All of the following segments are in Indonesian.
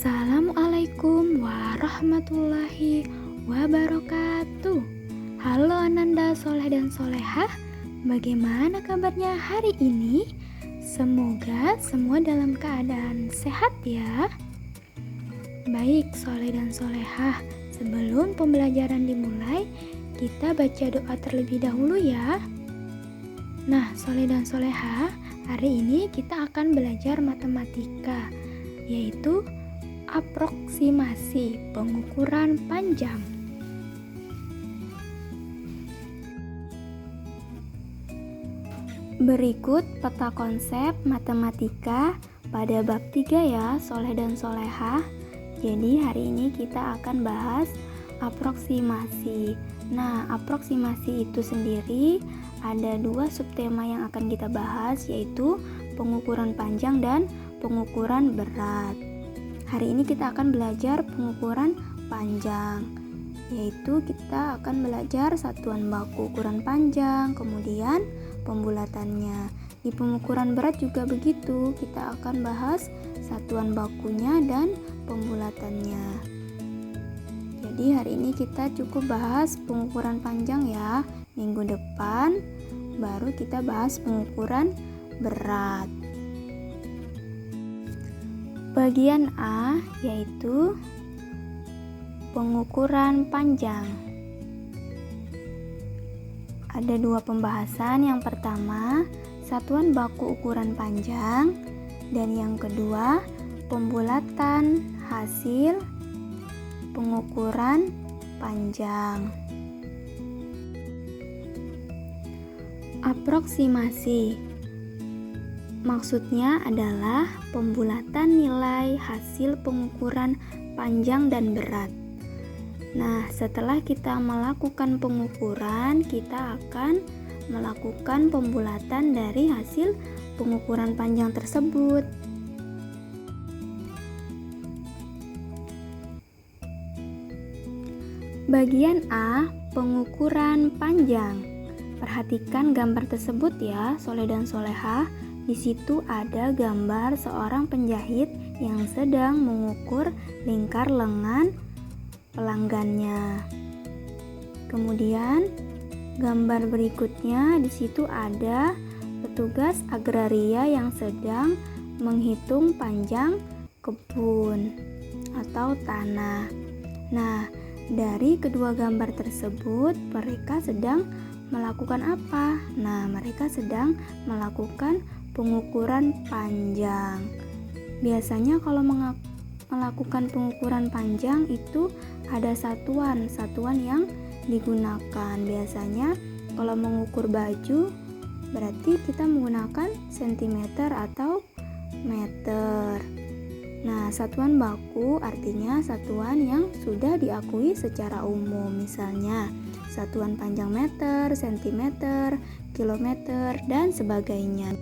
Assalamualaikum warahmatullahi wabarakatuh. Halo Ananda Soleh dan Solehah, bagaimana kabarnya hari ini? Semoga semua dalam keadaan sehat ya. Baik Soleh dan Solehah, sebelum pembelajaran dimulai, kita baca doa terlebih dahulu ya. Nah Soleh dan Solehah, hari ini kita akan belajar matematika, yaitu aproksimasi pengukuran panjang. Berikut peta konsep matematika pada bab 3 ya Soleh dan Solehah. Jadi hari ini kita akan bahas aproksimasi. Nah, aproksimasi itu sendiri ada 2 subtema yang akan kita bahas, yaitu pengukuran panjang dan pengukuran berat. Hari ini kita akan belajar pengukuran panjang, yaitu kita akan belajar satuan baku ukuran panjang, kemudian pembulatannya. Di pengukuran berat juga begitu, kita akan bahas satuan bakunya dan pembulatannya. Jadi hari ini kita cukup bahas pengukuran panjang ya. Minggu depan baru kita bahas pengukuran berat. Bagian A yaitu pengukuran panjang. Ada 2 pembahasan. Yang pertama, satuan baku ukuran panjang, dan yang kedua, pembulatan hasil pengukuran panjang. Aproksimasi maksudnya adalah pembulatan nilai hasil pengukuran panjang dan berat. Nah, setelah kita melakukan pengukuran, kita akan melakukan pembulatan dari hasil pengukuran panjang tersebut. Bagian A, pengukuran panjang. Perhatikan gambar tersebut ya, Soleh dan Solehah. Di situ ada gambar seorang penjahit yang sedang mengukur lingkar lengan pelanggannya. Kemudian gambar berikutnya, di situ ada petugas agraria yang sedang menghitung panjang kebun atau tanah. Nah, dari kedua gambar tersebut mereka sedang melakukan apa? Nah, mereka sedang melakukan pengukuran panjang. Biasanya kalau melakukan pengukuran panjang itu ada satuan yang digunakan. Biasanya kalau mengukur baju berarti kita menggunakan sentimeter atau meter. Nah, satuan baku artinya satuan yang sudah diakui secara umum. Misalnya satuan panjang meter, sentimeter, kilometer, dan sebagainya.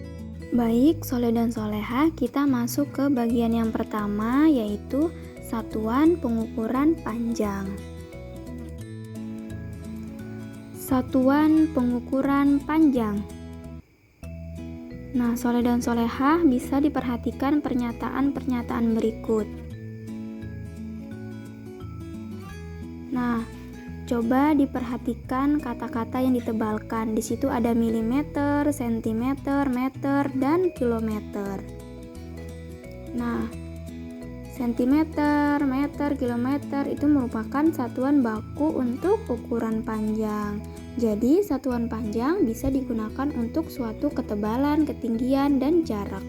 Baik, Soleh dan Solehah, kita masuk ke bagian yang pertama, yaitu satuan pengukuran panjang. Satuan pengukuran panjang. Nah, Soleh dan Solehah, bisa diperhatikan pernyataan-pernyataan berikut. Nah, coba diperhatikan kata-kata yang ditebalkan. Di situ ada milimeter, sentimeter, meter, dan kilometer. Nah, sentimeter, meter, kilometer itu merupakan satuan baku untuk ukuran panjang. Jadi, satuan panjang bisa digunakan untuk suatu ketebalan, ketinggian, dan jarak.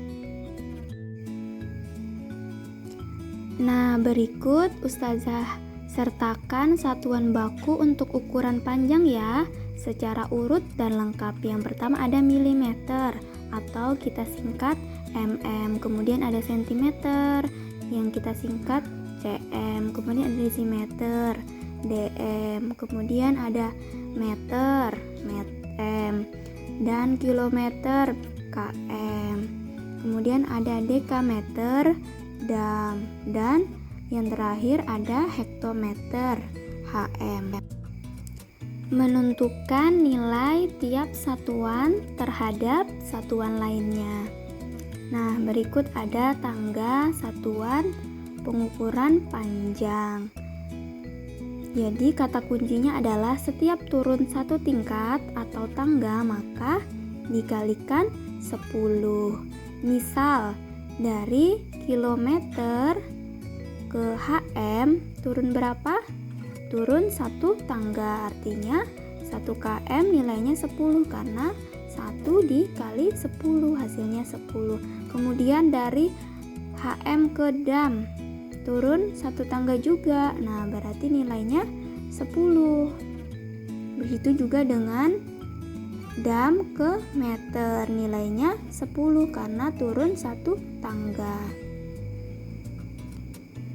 Nah, berikut Ustazah sertakan satuan baku untuk ukuran panjang ya, secara urut dan lengkap. Yang pertama ada milimeter atau kita singkat mm, kemudian ada sentimeter yang kita singkat cm, kemudian ada desimeter dm, kemudian ada meter m, dan kilometer km, kemudian ada dekameter dam, dan yang terakhir ada hektometer hm. Menentukan nilai tiap satuan terhadap satuan lainnya. Nah, berikut ada tangga satuan pengukuran panjang. Jadi kata kuncinya adalah setiap turun satu tingkat atau tangga maka dikalikan 10. Misal dari kilometer ke HM turun berapa? Turun satu tangga, artinya 1 km nilainya 10 karena 1 dikali 10 hasilnya 10. Kemudian dari HM ke dam turun satu tangga juga, nah berarti nilainya 10. Begitu juga dengan dam ke meter, nilainya 10 karena turun satu tangga.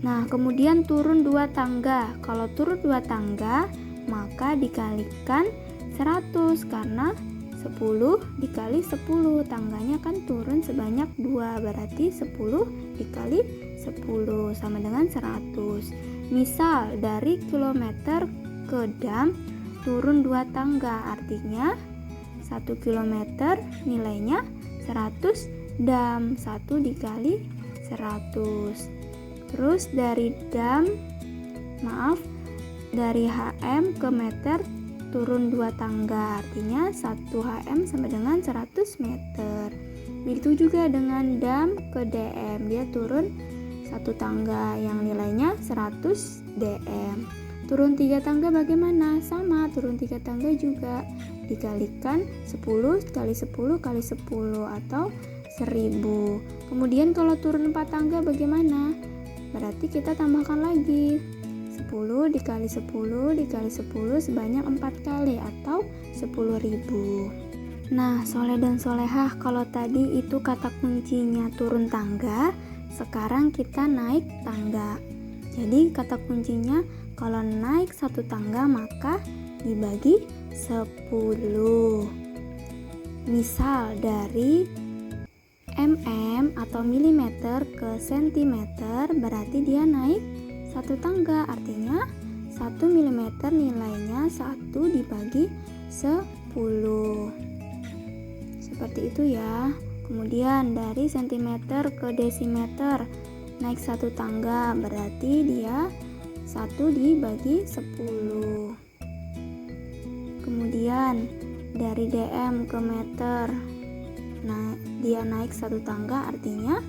Nah kemudian turun 2 tangga, kalau turun 2 tangga maka dikalikan 100 karena 10 dikali 10, tangganya kan turun sebanyak 2, berarti 10 dikali 10 sama dengan 100. Misal dari kilometer ke dam turun 2 tangga, artinya 1 kilometer nilainya 100 dam, 1 dikali 100. Terus dari dari HM ke meter turun 2 tangga, artinya 1 HM sama dengan 100 meter. Begitu juga dengan dam ke DM, dia turun 1 tangga yang nilainya 100 DM. Turun 3 tangga bagaimana? Sama, turun 3 tangga juga dikalikan 10 kali 10 kali 10 atau 1000. Kemudian kalau turun 4 tangga bagaimana? Berarti kita tambahkan lagi 10 dikali 10 dikali 10 sebanyak 4 kali atau 10.000. Nah soleh dan solehah, kalau tadi itu kata kuncinya turun tangga, sekarang kita naik tangga. Jadi kata kuncinya kalau naik 1 tangga maka dibagi 10. Misal dari mm atau milimeter ke sentimeter, berarti dia naik 1 tangga, artinya 1 mm nilainya 1 dibagi 10. Seperti itu ya. Kemudian dari sentimeter ke desimeter naik 1 tangga, berarti dia 1 dibagi 10. Kemudian dari dm ke meter, nah dia naik 1 tangga, artinya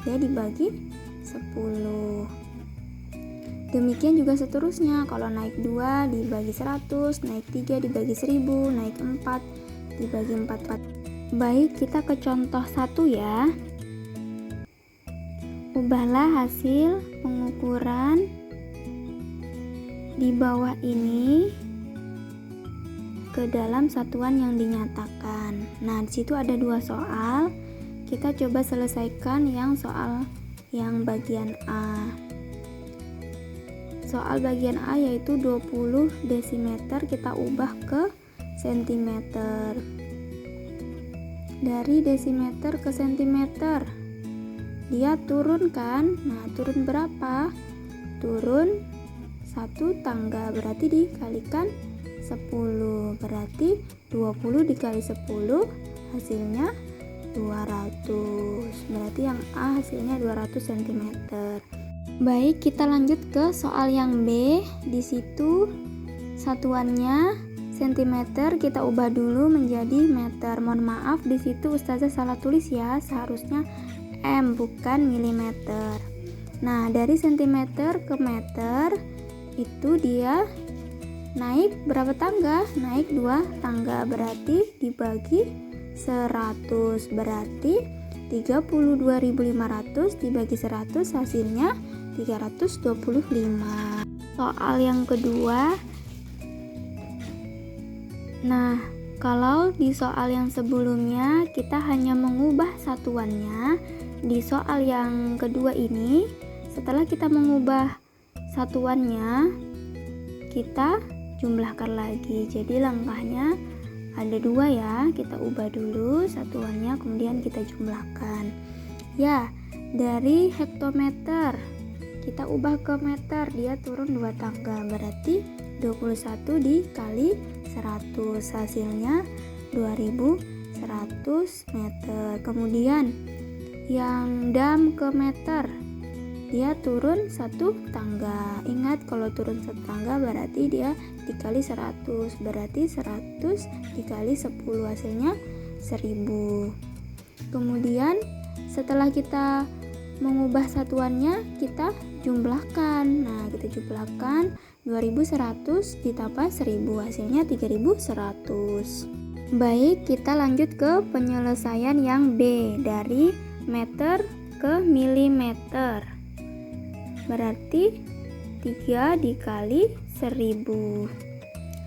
dia dibagi 10. Demikian juga seterusnya, kalau naik 2 dibagi 100, naik 3 dibagi 1000, naik 4 dibagi 4. Baik, kita ke contoh 1 ya. Ubahlah hasil pengukuran di bawah ini ke dalam satuan yang dinyatakan. Nah, di situ ada 2 soal. Kita coba selesaikan yang soal yang bagian A. Soal bagian A yaitu 20 desimeter kita ubah ke sentimeter. Dari desimeter ke sentimeter, dia turun kan? Nah, turun berapa? Turun 1 tangga, berarti dikalikan 10, berarti 20 dikali 10 hasilnya 200, berarti yang A hasilnya 200 cm. Baik, kita lanjut ke soal yang B. Di situ satuannya sentimeter kita ubah dulu menjadi meter. Mohon maaf, di situ ustazah salah tulis ya, seharusnya M bukan milimeter. Nah, dari sentimeter ke meter itu dia naik berapa tangga? Naik 2 tangga, berarti dibagi 100, berarti 32.500 dibagi 100 hasilnya 325. Soal yang kedua. Nah, kalau di soal yang sebelumnya kita hanya mengubah satuannya, di soal yang kedua ini setelah kita mengubah satuannya kita jumlahkan lagi. Jadi langkahnya ada 2 ya, kita ubah dulu satuannya kemudian kita jumlahkan ya. Dari hektometer kita ubah ke meter, dia turun 2 tangga, berarti 21 dikali 100 hasilnya 2100 meter. Kemudian yang dam ke meter dia turun satu tangga. Ingat, kalau turun satu tangga berarti dia dikali 100, berarti 100 dikali 10 hasilnya 1000. Kemudian setelah kita mengubah satuannya, kita jumlahkan. Nah, kita jumlahkan 2100 ditambah 1000 hasilnya 3100. Baik, kita lanjut ke penyelesaian yang B, dari meter ke milimeter. Berarti 3 dikali 1000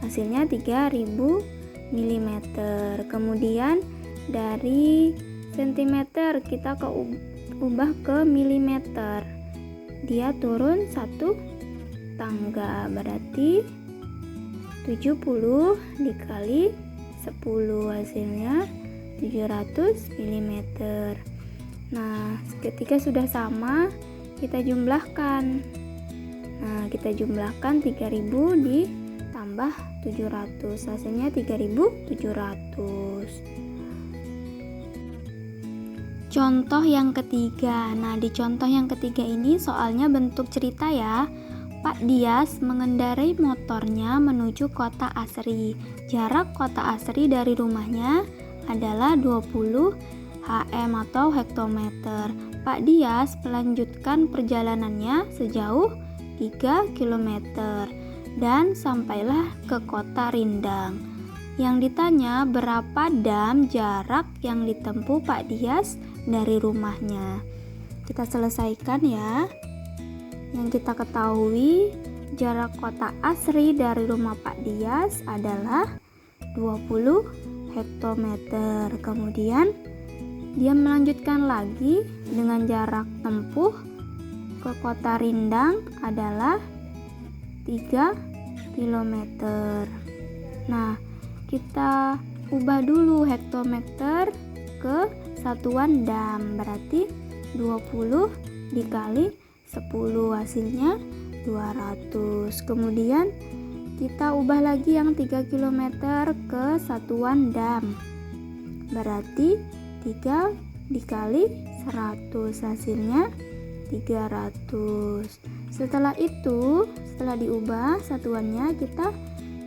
hasilnya 3000 milimeter. Kemudian dari sentimeter kita ubah ke milimeter, dia turun satu tangga, berarti 70 dikali 10 hasilnya 700 mm. Nah, ketika sudah sama, kita jumlahkan. Nah, kita jumlahkan 3000 ditambah 700 hasilnya 3700. Contoh yang ketiga. Nah, di contoh yang ketiga ini soalnya bentuk cerita ya. Pak Dias mengendarai motornya menuju kota Asri. Jarak kota Asri dari rumahnya adalah 20 HM atau hektometer. Pak Dias melanjutkan perjalanannya sejauh 3 km dan sampailah ke kota Rindang. Yang ditanya, berapa dam jarak yang ditempuh Pak Dias dari rumahnya? Kita selesaikan ya. Yang kita ketahui, jarak kota Asri dari rumah Pak Dias adalah 20 hektometer. Kemudian dia melanjutkan lagi dengan jarak tempuh ke kota Rindang adalah 3 km. Nah, kita ubah dulu hektometer ke satuan dam, berarti 20 dikali 10 hasilnya 200. Kemudian kita ubah lagi yang 3 km ke satuan dam, berarti 3 dikali 100 hasilnya 300. Setelah itu, setelah diubah satuannya, kita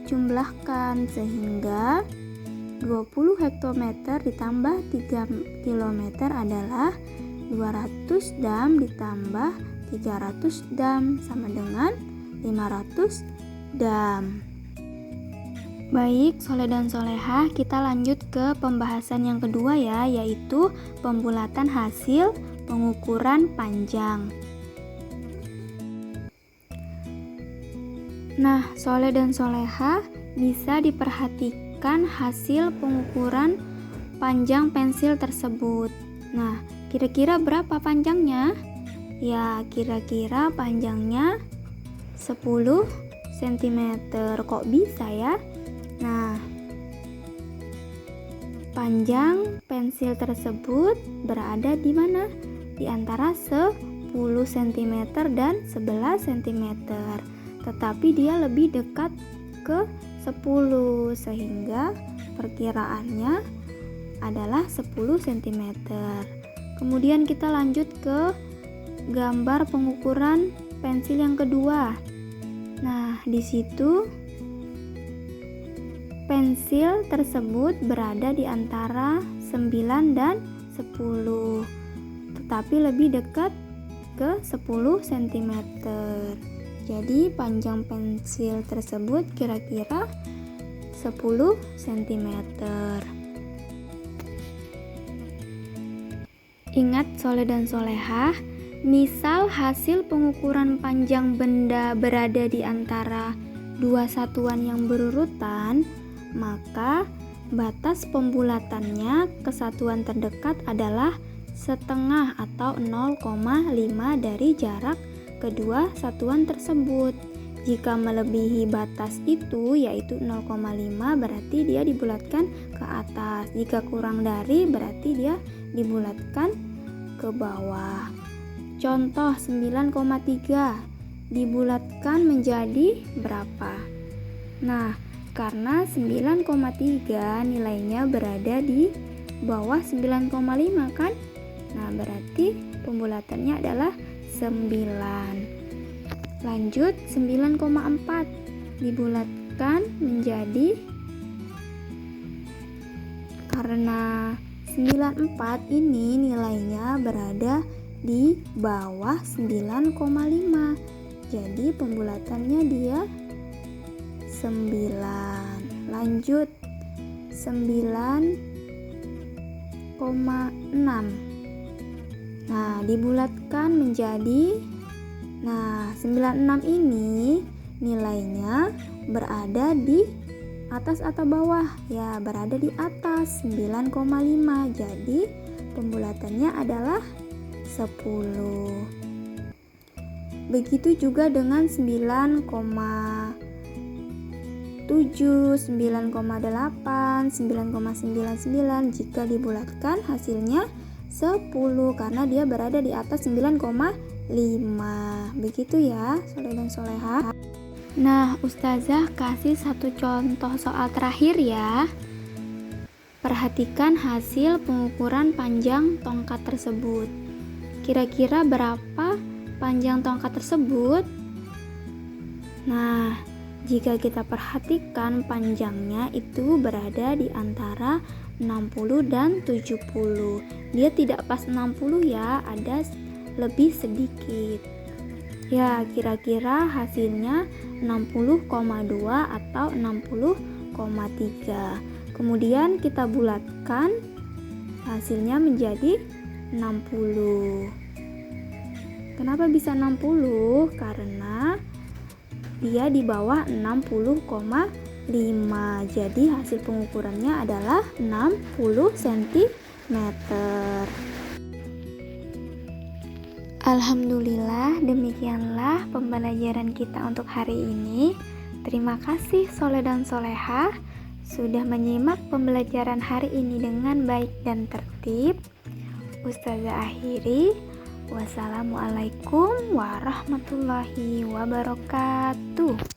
jumlahkan sehingga 20 hektometer ditambah 3 km adalah 200 dam ditambah 300 dam sama dengan 500 dam. Baik, soleh dan solehah, kita lanjut ke pembahasan yang kedua ya, yaitu pembulatan hasil pengukuran panjang. Nah, soleh dan solehah, bisa diperhatikan hasil pengukuran panjang pensil tersebut. Nah, kira-kira berapa panjangnya? Ya, kira-kira panjangnya 10 cm. Kok bisa ya? Nah, panjang pensil tersebut berada di mana? Di antara 10 cm dan 11 cm. Tetapi dia lebih dekat ke 10, sehingga perkiraannya adalah 10 cm. Kemudian kita lanjut ke gambar pengukuran pensil yang kedua. Nah, di situ pensil tersebut berada di antara 9 dan 10, tetapi lebih dekat ke 10 cm. Jadi panjang pensil tersebut kira-kira 10 cm. Ingat soleh dan solehah, misal hasil pengukuran panjang benda berada di antara dua satuan yang berurutan, maka batas pembulatannya ke satuan terdekat adalah setengah atau 0,5 dari jarak kedua satuan tersebut. Jika melebihi batas itu, yaitu 0,5, berarti dia dibulatkan ke atas. Jika kurang dari, berarti dia dibulatkan ke bawah. Contoh 9,3 dibulatkan menjadi berapa? Nah, karena 9,3 nilainya berada di bawah 9,5 kan? Nah, berarti pembulatannya adalah 9. Lanjut, 9,4 dibulatkan menjadi, karena 94 ini nilainya berada di bawah 9,5. Jadi pembulatannya dia 9. Lanjut, 9,6. Nah, dibulatkan menjadi, 96 ini nilainya berada di atas atau bawah? Ya, berada di atas 9,5. Jadi pembulatannya adalah 10. Begitu juga dengan 9,7, 9,8, 9,99. Jika dibulatkan hasilnya 10 karena dia berada di atas 9,5. Begitu ya, soleh dan soleha. Nah, Ustazah kasih satu contoh soal terakhir ya. Perhatikan hasil pengukuran panjang tongkat tersebut. Kira-kira berapa panjang tongkat tersebut? Nah, jika kita perhatikan panjangnya itu berada di antara 60 dan 70. Dia tidak pas 60 ya, ada lebih sedikit. Ya, kira-kira hasilnya 60,2 atau 60,3. Kemudian kita bulatkan, hasilnya menjadi 60. Kenapa bisa 60? Karena dia di bawah 60,5. Jadi hasil pengukurannya adalah 60 cm. Alhamdulillah, demikianlah pembelajaran kita untuk hari ini. Terima kasih soleh dan soleha sudah menyimak pembelajaran hari ini dengan baik dan tertib. Ustazah akhiri, wassalamualaikum warahmatullahi wabarakatuh.